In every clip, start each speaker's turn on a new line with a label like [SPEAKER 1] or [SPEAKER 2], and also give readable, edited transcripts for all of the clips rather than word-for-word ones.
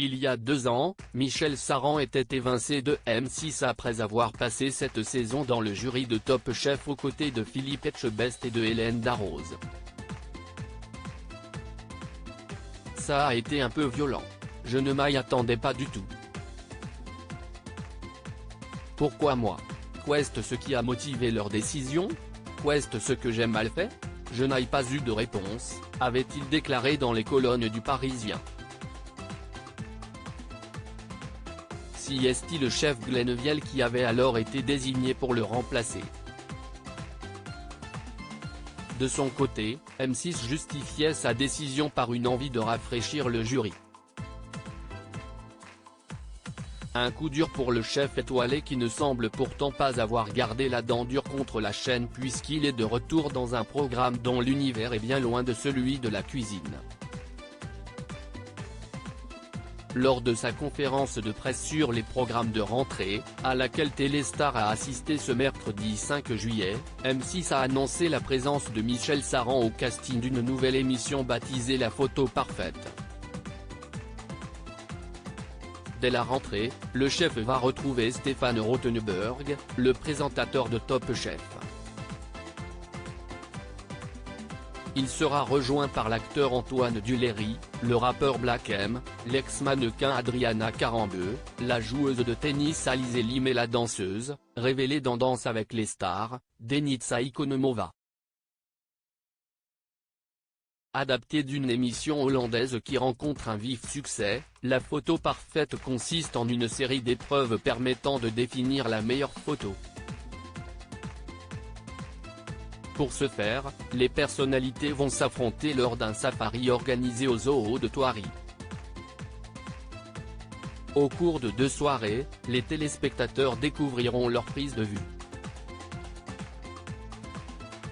[SPEAKER 1] Il y a 2 ans, Michel Saran était évincé de M6 après avoir passé cette saison dans le jury de Top Chef aux côtés de Philippe Etchebest et de Hélène Darroze. Ça a été un peu violent. Je ne m'y attendais pas du tout. Pourquoi moi? Qu'est-ce ce qui a motivé leur décision? Qu'est-ce ce que j'ai mal fait? Je n'ai pas eu de réponse, avait-il déclaré dans les colonnes du Parisien. Si est-il le chef Glenneviel qui avait alors été désigné pour le remplacer. De son côté, M6 justifiait sa décision par une envie de rafraîchir le jury. Un coup dur pour le chef étoilé qui ne semble pourtant pas avoir gardé la dent dure contre la chaîne puisqu'il est de retour dans un programme dont l'univers est bien loin de celui de la cuisine. Lors de sa conférence de presse sur les programmes de rentrée, à laquelle Téléstar a assisté ce mercredi 5 juillet, M6 a annoncé la présence de Michel Saran au casting d'une nouvelle émission baptisée La Photo Parfaite. Dès la rentrée, le chef va retrouver Stéphane Rothenberg, le présentateur de Top Chef. Il sera rejoint par l'acteur Antoine Duléry, le rappeur Black M, l'ex-mannequin Adriana Carambeu, la joueuse de tennis Alizé Lim et la danseuse, révélée dans Danse avec les stars, Denitsa Ikonomova. Adapté d'une émission hollandaise qui rencontre un vif succès, La Photo Parfaite consiste en une série d'épreuves permettant de définir la meilleure photo. Pour ce faire, les personnalités vont s'affronter lors d'un safari organisé au zoo de Thoiry. Au cours de 2 soirées, les téléspectateurs découvriront leur prise de vue.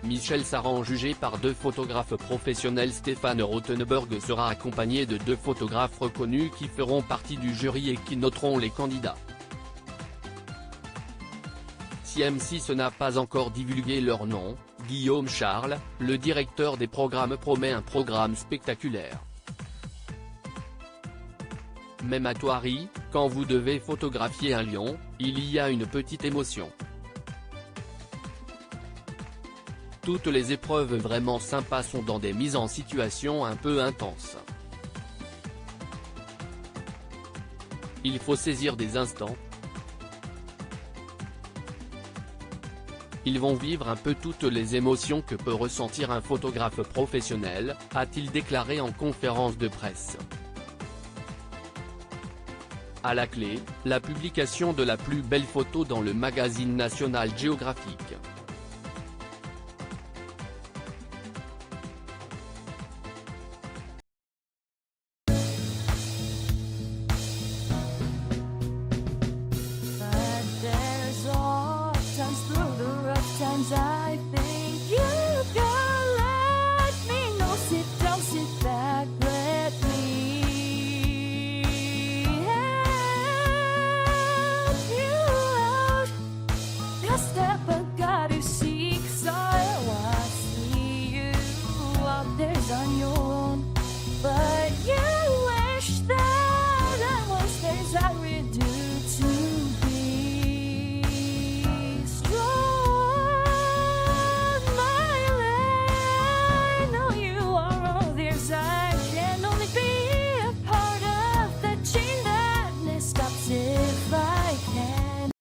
[SPEAKER 1] Michel Saran, jugé par 2 photographes professionnels. Stéphane Rothenberg sera accompagné de 2 photographes reconnus qui feront partie du jury et qui noteront les candidats. Si M6 n'a pas encore divulgué leur nom, Guillaume Charles, le directeur des programmes, promet un programme spectaculaire. Même à Thoiry, quand vous devez photographier un lion, il y a une petite émotion. Toutes les épreuves vraiment sympas sont dans des mises en situation un peu intenses. Il faut saisir des instants. Ils vont vivre un peu toutes les émotions que peut ressentir un photographe professionnel, a-t-il déclaré en conférence de presse. À la clé, la publication de la plus belle photo dans le magazine National Geographic.